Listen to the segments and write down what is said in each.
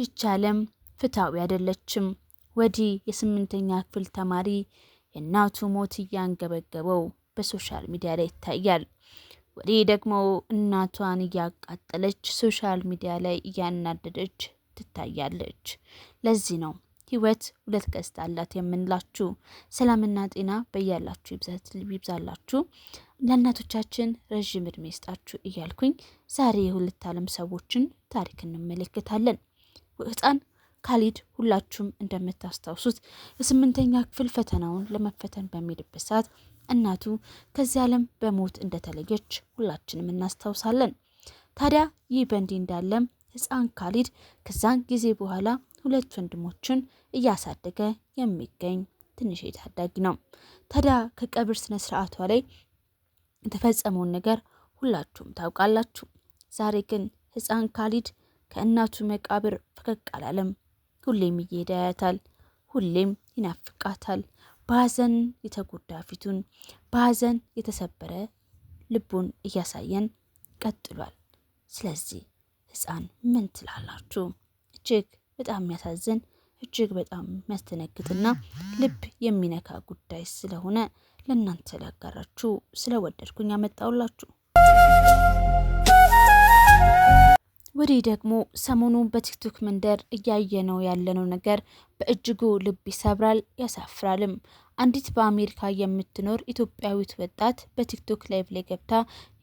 ይቻለም ፍታዊ አይደለችም። ወዲህ የስምንተኛ ክፍል ተማሪ የእናቱ ሞት እያንገበገበው በሶሻል ሚዲያ ላይ ይታያል። ወዲህ ደግሞ እናቷን እያቃጠለች ሶሻል ሚዲያ ላይ እያናደደች ትታያለች። ለዚህ ነው ህይወት ሁለት ገጽታ አላት የምንላችሁ። ሰላምና ጤና በያላችሁ ይብዛላችሁ። ለእናቶቻችን ረጅም እድሜ ይስጣችሁ እያልኩኝ ዛሬ የሁለት ዓለም ሰዎችን ታሪክ እንመለከታለን። ህፃን ካሊድ ሁላችሁም እንደምታስታውሱት የስምንተኛ ክፍል ፈተናውን ለመፈተን በሚሄድበት ሰዓት እናቱ ከዚህ ዓለም በሞት እንደተለየች ሁላችንም እናስታውሳለን። ታዲያ ይህ በእንዲህ እንዳለም ህፃን ካሊድ ከዛን ጊዜ በኋላ ሁለት ወንድሞችን እያሳደገ የሚገኝ ትንሽ ታዳጊ ነው። ታዲያ ከቀብር ስነ ስርዓቷ ላይ የተፈጸመውን ነገር ሁላችሁም ታውቃላችሁ። ዛሬ ግን ህፃን ካሊድ ከእናቱ መቃብር ፈቀቅ አላለም። ሁሌም እየሄደ ያያታል፣ ሁሌም ይናፍቃታል። በሀዘን የተጎዳ ፊቱን፣ በሀዘን የተሰበረ ልቡን እያሳየን ቀጥሏል። ስለዚህ ህፃን ምን ትላላችሁ? እጅግ በጣም የሚያሳዝን እጅግ በጣም የሚያስተነግጥና ልብ የሚነካ ጉዳይ ስለሆነ ለእናንተ ላጋራችሁ ስለወደድኩኝ አመጣውላችሁ። ወዲህ ደግሞ ሰሞኑን በቲክቶክ መንደር እያየነው ያለነው ነገር በእጅጉ ልብ ይሰብራል ያሳፍራልም። አንዲት በአሜሪካ የምትኖር ኢትዮጵያዊት ወጣት በቲክቶክ ላይቭ ላይ ገብታ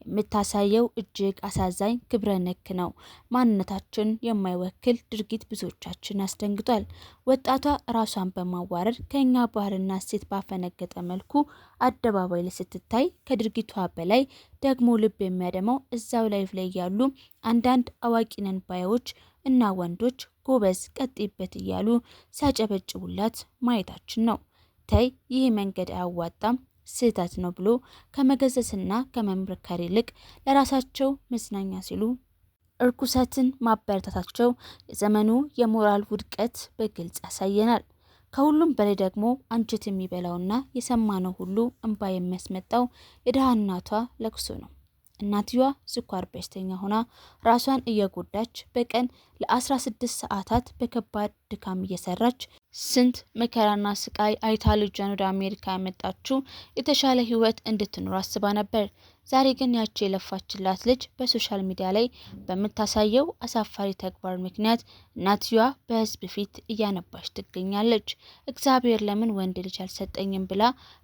የምታሳየው እጅግ አሳዛኝ ግብረ ነክ ነው። ማንነታችን የማይወክል ድርጊት ብዙዎቻችን አስደንግጧል። ወጣቷ ራሷን በማዋረድ ከኛ ባህልና እሴት ባፈነገጠ መልኩ አደባባይ ላይ ስትታይ ከድርጊቷ በላይ ደግሞ ልብ የሚያደማው እዛው ላይቭ ላይ ያሉ አንዳንድ አዋቂ ነን ባዮች እና ወንዶች ጎበዝ ቀጥይበት እያሉ ሲያጨበጭቡላት ማየታችን ነው። ተይ ይህ መንገድ አያዋጣም ስህተት ነው ብሎ ከመገሰጽና ከመምከር ይልቅ ለራሳቸው መዝናኛ ሲሉ እርኩሰትን ማበረታታቸው የዘመኑ የሞራል ውድቀት በግልጽ ያሳየናል። ከሁሉም በላይ ደግሞ አንጀት የሚበላውና የሰማነው ሁሉ እንባ የሚያስመጣው የደሃ እናቷ ለቅሶ ነው። እናትየዋ ስኳር በሽተኛ ሆና ራሷን እየጎዳች በቀን ለ16 ሰዓታት በከባድ ድካም እየሰራች ስንት መከራና ስቃይ አይታ ልጇን ወደ አሜሪካ ያመጣችው የተሻለ ህይወት እንድትኖር አስባ ነበር። ዛሬ ግን ያቺ የለፋችላት ልጅ በሶሻል ሚዲያ ላይ በምታሳየው አሳፋሪ ተግባር ምክንያት እናትየዋ በህዝብ ፊት እያነባች ትገኛለች። እግዚአብሔር ለምን ወንድ ልጅ አልሰጠኝም ብላ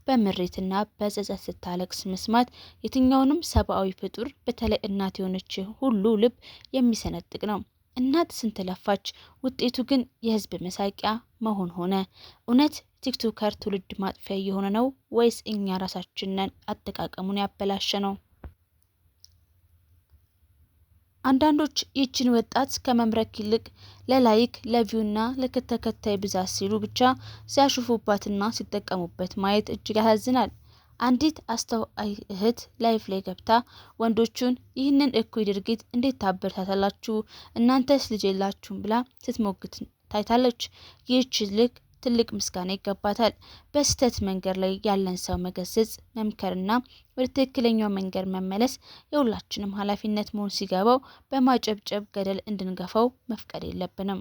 በምሬትና በጸጸት ስታለቅስ መስማት የትኛውንም ሰብአዊ ፍጡር በተለይ እናት የሆነች ሁሉ ልብ የሚሰነጥቅ ነው። እናት ስንት ለፋች፣ ውጤቱ ግን የህዝብ መሳቂያ መሆን ሆነ። እውነት ቲክቶከር ትውልድ ማጥፊያ የሆነ ነው ወይስ እኛ ራሳችንን አጠቃቀሙን ያበላሸ ነው? አንዳንዶች ይህችን ወጣት ከመምረክ ይልቅ ለላይክ ለቪውና ለተከታይ ብዛት ሲሉ ብቻ ሲያሹፉባትና ሲጠቀሙበት ማየት እጅግ ያሳዝናል። አንዲት አስተዋይ እህት ላይፍ ላይ ገብታ ወንዶቹን ይህንን እኩይ ድርጊት እንዴት ታበረታታላችሁ እናንተስ ልጅ የላችሁም ብላ ስትሞግት ታይታለች። ይህች ልክ ትልቅ ምስጋና ይገባታል። በስተት መንገድ ላይ ያለን ሰው መገሰጽ፣ መምከርና ወደ ትክክለኛው መንገድ መመለስ የሁላችንም ኃላፊነት መሆን ሲገባው በማጨብጨብ ገደል እንድንገፋው መፍቀድ የለብንም።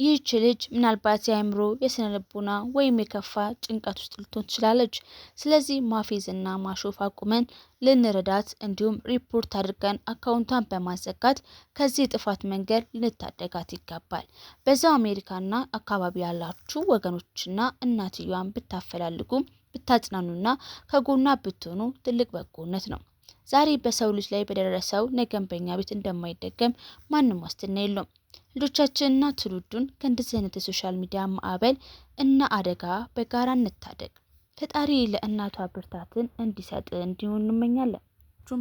ይህች ልጅ ምናልባት የአእምሮ የስነ ልቦና ወይም የከፋ ጭንቀት ውስጥ ልትሆን ትችላለች። ስለዚህ ማፌዝና ማሾፍ አቁመን ልንረዳት እንዲሁም ሪፖርት አድርገን አካውንቷን በማዘጋት ከዚህ ጥፋት መንገድ ልንታደጋት ይገባል። በዛው አሜሪካና አካባቢ ያላችሁ ወገኖችና እናትየዋን ብታፈላልጉ ብታጽናኑና ከጎኗ ብትሆኑ ትልቅ በጎነት ነው። ዛሬ በሰው ልጅ ላይ በደረሰው ነገም በእኛ ቤት እንደማይደገም ማንም ዋስትና የለውም። ልጆቻችንና ትውልዱን ከእንደዚህ አይነት የሶሻል ሚዲያ ማዕበል እና አደጋ በጋራ እንታደግ። ፈጣሪ ለእናቷ ብርታትን እንዲሰጥ እንዲሆን እንመኛለን።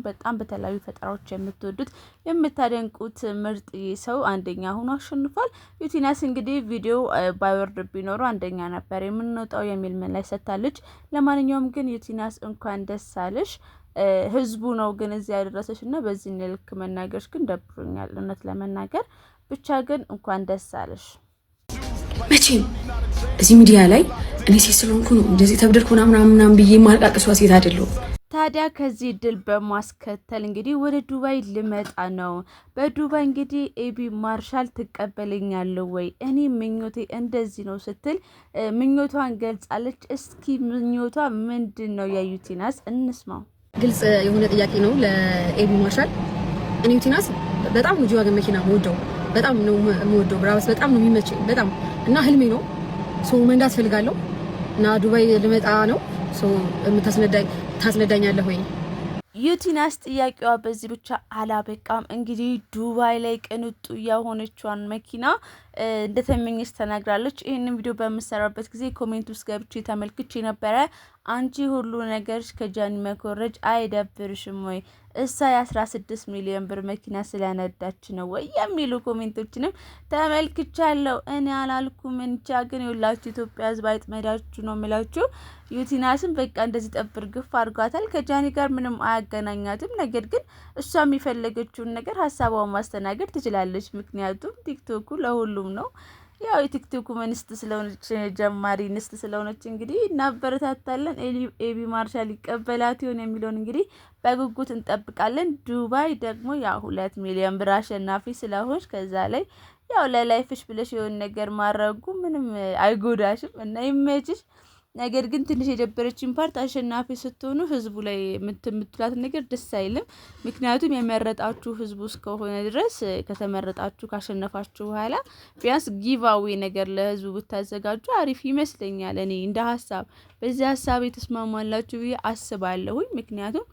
በጣም በተለያዩ ፈጠራዎች የምትወዱት የምታደንቁት ምርጥ ሰው አንደኛ ሆኖ አሸንፏል። ዩቲናስ እንግዲህ ቪዲዮ ባይወርድ ቢኖሩ አንደኛ ነበር የምንወጣው የሚል ምላሽ ሰጥታለች። ለማንኛውም ግን ዩቲናስ እንኳን ደስ አለሽ። ህዝቡ ነው ግን እዚህ ያደረሰሽ እና በዚህ ልክ መናገርሽ ግን ደብሮኛል እውነት ለመናገር ብቻ ግን እንኳን ደስ አለሽ። መቼም እዚህ ሚዲያ ላይ እኔ ሴት ስለሆንኩ ነው እንደዚህ ተብደርኩ ምናምን ብዬ ማልቃቀሷ ሴት አይደለሁም። ታዲያ ከዚህ ድል በማስከተል እንግዲህ ወደ ዱባይ ልመጣ ነው። በዱባይ እንግዲህ ኤቢ ማርሻል ትቀበለኛለህ ወይ? እኔ ምኞቴ እንደዚህ ነው ስትል ምኞቷን ገልጻለች። እስኪ ምኞቷ ምንድን ነው? የዩቲናስ እንስማው። ግልጽ የሆነ ጥያቄ ነው ለኤቢ ማርሻል። እኔ ዩቲናስ በጣም ነው ጂዋገን መኪና የምወደው፣ በጣም ነው የምወደው። ብራብስ በጣም ነው የሚመቸኝ በጣም እና ህልሜ ነው መንዳት ፈልጋለሁ እና ዱባይ ልመጣ ነው። ታስነዳኛለህ ወይ? ዩቲናስ ጥያቄዋ በዚህ ብቻ አላበቃም። እንግዲህ ዱባይ ላይ ቅንጡ የሆነችዋን መኪና እንደተመኘች ተናግራለች። ይህንን ቪዲዮ በምሰራበት ጊዜ ኮሜንት ውስጥ ገብቼ ተመልክቼ ነበረ። አንቺ ሁሉ ነገርሽ ከጃኒ መኮረጅ አይደብርሽም ወይ? እሷ የ16 ሚሊዮን ብር መኪና ስለነዳች ነው ወይ የሚሉ ኮሜንቶችንም ተመልክቻለሁ። እኔ አላልኩም እንቻ ግን የሁላችሁ ኢትዮጵያ ሕዝብ አይጥመዳችሁ ነው የሚላችሁ። ዩቲናስም በቃ እንደዚህ ጠብር ግፍ አድርጓታል። ከጃኒ ጋር ምንም አያገናኛትም። ነገር ግን እሷ የሚፈለገችውን ነገር ሀሳቧን ማስተናገድ ትችላለች። ምክንያቱም ቲክቶኩ ለሁሉም ነው። ያው የቲክቶኩ እንስት ስለሆነች ጀማሪ እንስት ስለሆነች እንግዲህ እናበረታታለን። ኤቢ ማርሻል ይቀበላት ይሆን የሚለውን እንግዲህ በጉጉት እንጠብቃለን። ዱባይ ደግሞ ያው 2 ሚሊዮን ብር አሸናፊ ስለሆንሽ ከዛ ላይ ያው ለላይፍሽ ብለሽ የሆነ ነገር ማድረጉ ምንም አይጎዳሽም እና ይመችሽ። ነገር ግን ትንሽ የደበረችን ፓርት አሸናፊ ስትሆኑ ህዝቡ ላይ የምትላት ነገር ደስ አይልም። ምክንያቱም የመረጣችሁ ህዝቡ እስከሆነ ድረስ ከተመረጣችሁ ካሸነፋችሁ በኋላ ቢያንስ ጊቫዌ ነገር ለህዝቡ ብታዘጋጁ አሪፍ ይመስለኛል። እኔ እንደ ሀሳብ በዚህ ሀሳብ የተስማማላችሁ ብዬ አስባለሁኝ። ምክንያቱም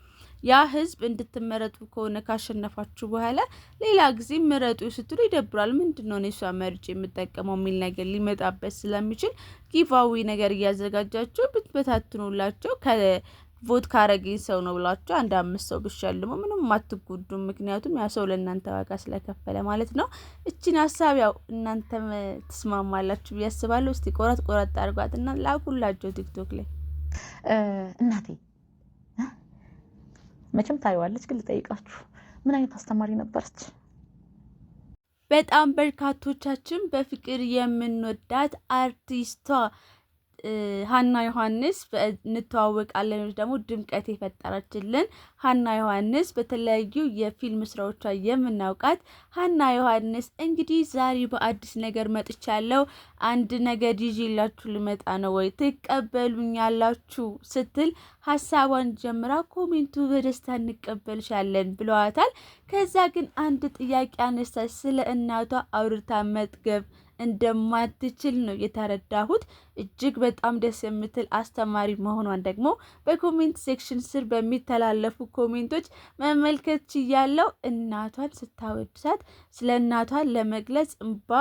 ያ ህዝብ እንድትመረጡ ከሆነ ካሸነፋችሁ በኋላ ሌላ ጊዜ ምረጡ ስትሉ ይደብራል። ምንድነው እሷ መርጬ የምጠቀመው የሚል ነገር ሊመጣበት ስለሚችል ጊቫዊ ነገር እያዘጋጃችሁ ብትበታትኑላቸው ከቮት ካረገኝ ሰው ነው ብላችሁ 5 ሰው ብትሸልሙ ምንም አትጎዱም። ምክንያቱም ያ ሰው ለእናንተ ዋጋ ስለከፈለ ማለት ነው። እቺን ሀሳብ ያው እናንተም ትስማማላችሁ ብዬ አስባለሁ። እስቲ ቆረጥ አድርጓትና ላኩላቸው ቲክቶክ ላይ እናቴ መቼም ታይዋለች። ግን ልጠይቃችሁ ምን አይነት አስተማሪ ነበረች? በጣም በርካቶቻችን በፍቅር የምንወዳት አርቲስቷ ሀና ዮሐንስ እንተዋወቃለን። ደግሞ ድምቀት የፈጠረችልን ሀና ዮሐንስ በተለያዩ የፊልም ስራዎቿ የምናውቃት ሀና ዮሐንስ እንግዲህ ዛሬ በአዲስ ነገር መጥቻለሁ። አንድ ነገር ይዤላችሁ ልመጣ ነው ወይ ትቀበሉኛላችሁ ስትል ሀሳቧን ጀምራ ኮሜንቱ በደስታ እንቀበልሻለን ብለዋታል። ከዛ ግን አንድ ጥያቄ አነሳች። ስለ እናቷ አውርታ መጥገብ እንደማትችል ነው የተረዳሁት። እጅግ በጣም ደስ የምትል አስተማሪ መሆኗን ደግሞ በኮሜንት ሴክሽን ስር በሚተላለፉ ኮሜንቶች መመልከት ችያለሁ። እናቷን ስታወድሳት ስለ እናቷን ለመግለጽ እንባ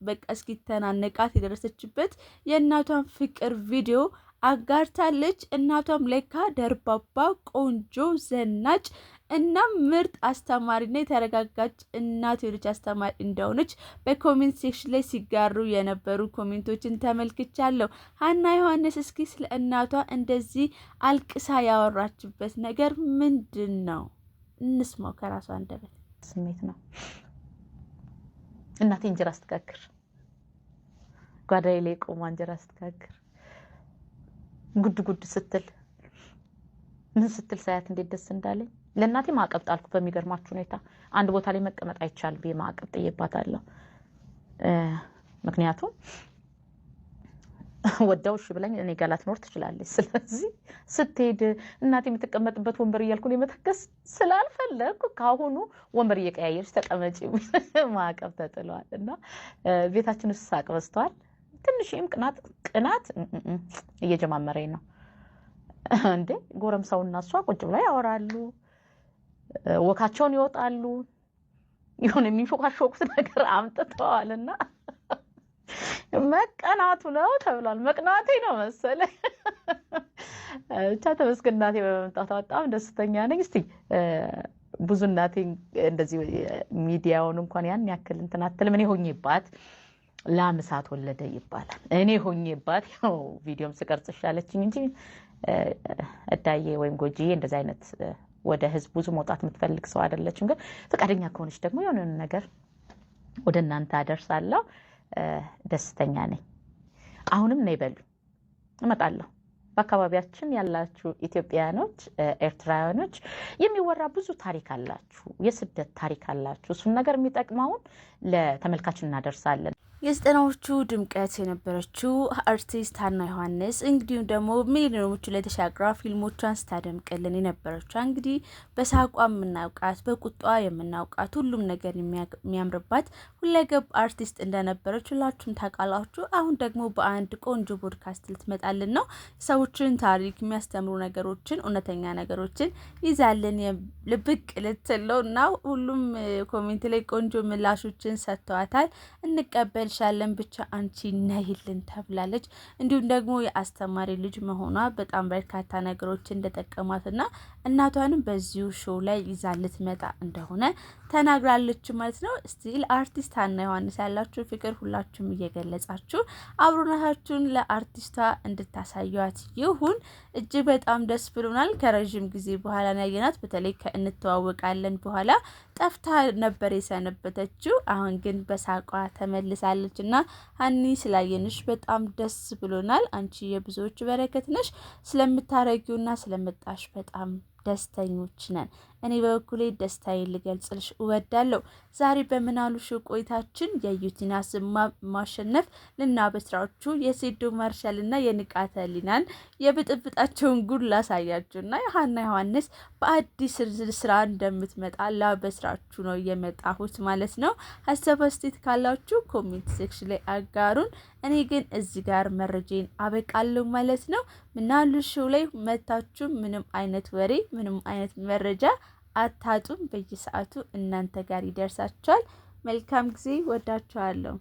በቃ እስኪተናነቃት የደረሰችበት የእናቷን ፍቅር ቪዲዮ አጋርታለች። እናቷም ለካ ደርባባ፣ ቆንጆ፣ ዘናጭ እና ምርጥ አስተማሪና የተረጋጋች እናት የልጅ አስተማሪ እንደሆነች በኮሜንት ሴክሽን ላይ ሲጋሩ የነበሩ ኮሜንቶችን ተመልክቻለሁ። ሀና ዮሐንስ እስኪ ስለ እናቷ እንደዚህ አልቅሳ ያወራችበት ነገር ምንድን ነው? እንስማው ከራሷ አንደበት። ስሜት ነው። እናቴ እንጀራ ስትጋግር ጓዳዬ ላይ ቆማ እንጀራ ስትጋግር ጉድ ስትል ምን ስትል ሳያት እንዴት ደስ እንዳለኝ። ለእናቴ ማዕቀብ ጣልኩ። በሚገርማችሁ ሁኔታ አንድ ቦታ ላይ መቀመጥ አይቻልም ብዬ ማዕቀብ ጥዬባታለሁ። ምክንያቱም ወዳው እሺ ብለኝ እኔ ጋር ላትኖር ትችላለች። ስለዚህ ስትሄድ እናቴ የምትቀመጥበት ወንበር እያልኩ ለመተከስ ስላልፈለኩ ካሁኑ ወንበር እየቀያየርሽ ተቀመጪ ማዕቀብ ተጥሏል። እና ቤታችን ውስጥ ሳቅ በዝቷል። ትንሽም ቅናት እየጀማመረኝ ነው። እንዴ ጎረምሳውና እሷ ቁጭ ብለው ያወራሉ፣ ወካቸውን ይወጣሉ፣ ይሁን የሚሾካሾኩት ነገር አምጥተዋልና መቀናቱ ነው ተብሏል። መቅናቴ ነው መሰለኝ። ብቻ ተመስገን እናቴ በመምጣቷ በጣም ደስተኛ ነኝ። እስቲ ብዙ እናቴ እንደዚህ ሚዲያውን እንኳን ያን ያክል እንትን አትልም። እኔ ሆኜባት ላምሳት ወለደ ይባላል። እኔ ሆኜባት ያው ቪዲዮም ስቀርጽሽ አለችኝ እንጂ እዳዬ ወይም ጎጂዬ እንደዚህ አይነት ወደ ህዝብ ብዙ መውጣት የምትፈልግ ሰው አይደለችም። ግን ፈቃደኛ ከሆነች ደግሞ የሆነ ነገር ወደ እናንተ አደርሳለሁ። ደስተኛ ነኝ። አሁንም ነይ በሉ እመጣለሁ። በአካባቢያችን ያላችሁ ኢትዮጵያውያኖች፣ ኤርትራውያኖች የሚወራ ብዙ ታሪክ አላችሁ፣ የስደት ታሪክ አላችሁ። እሱን ነገር የሚጠቅመውን ለተመልካች እናደርሳለን። የዘጠናዎቹ ድምቀት የነበረችው አርቲስት ሀና ዮሐንስ እንግዲህ ደግሞ ሚሊዮኖቹ ላይ ተሻግራ ፊልሞቿን ስታደምቅልን የነበረችው እንግዲህ በሳቋ የምናውቃት በቁጧ የምናውቃት ሁሉም ነገር የሚያምርባት ሁለገብ አርቲስት እንደነበረች ሁላችሁም ታውቃላችሁ። አሁን ደግሞ በአንድ ቆንጆ ፖድካስት ልትመጣልን ነው። ሰዎችን ታሪክ የሚያስተምሩ ነገሮችን እውነተኛ ነገሮችን ይዛልን ልብቅ ልትለው እና ሁሉም ኮሜንት ላይ ቆንጆ ምላሾችን ሰጥተዋታል። እንቀበል ሻለን ብቻ አንቺ ነይልን ተብላለች። እንዲሁም ደግሞ የአስተማሪ ልጅ መሆኗ በጣም በርካታ ነገሮች እንደጠቀማትና እናቷንም በዚሁ ሾው ላይ ይዛ ልትመጣ እንደሆነ ተናግራለች ማለት ነው። ስቲል አርቲስት ሀና ዮሐንስ ያላችሁ ፍቅር ሁላችሁም እየገለጻችሁ አብሮነታችሁን ለአርቲስቷ እንድታሳዩት ይሁን። እጅግ በጣም ደስ ብሎናል። ከረዥም ጊዜ በኋላ ያየናት በተለይ ከእንተዋወቃለን በኋላ ጠፍታ ነበር የሰነበተችው። አሁን ግን በሳቋ ተመልሳለች እና ሀኒ ስላየንሽ በጣም ደስ ብሎናል። አንቺ የብዙዎች በረከት ነሽ። ስለምታረጊውና ስለመጣሽ በጣም ደስተኞች ነን። እኔ በበኩሌ ደስታዬን ልገልጽልሽ እወዳለሁ። ዛሬ በምናሉሽ ቆይታችን የዩቲናስ ማሸነፍ ልናበስራችሁ የሴዶ ማርሻልና የንቃተ ህሊናን የብጥብጣቸውን ጉድ ላሳያችሁና የሀና ዮሐንስ በአዲስ ስራ እንደምትመጣ ላበስራችሁ ነው የመጣሁት ማለት ነው። ሀሳብ አስተያየት ካላችሁ ኮሜንት ሴክሽን ላይ አጋሩን። እኔ ግን እዚህ ጋር መረጃን አበቃለሁ ማለት ነው። ምናሉሽ ላይ መታችሁ ምንም አይነት ወሬ ምንም አይነት መረጃ አታጡም። በየሰዓቱ እናንተ ጋር ይደርሳችኋል። መልካም ጊዜ። ወዳችኋለሁ።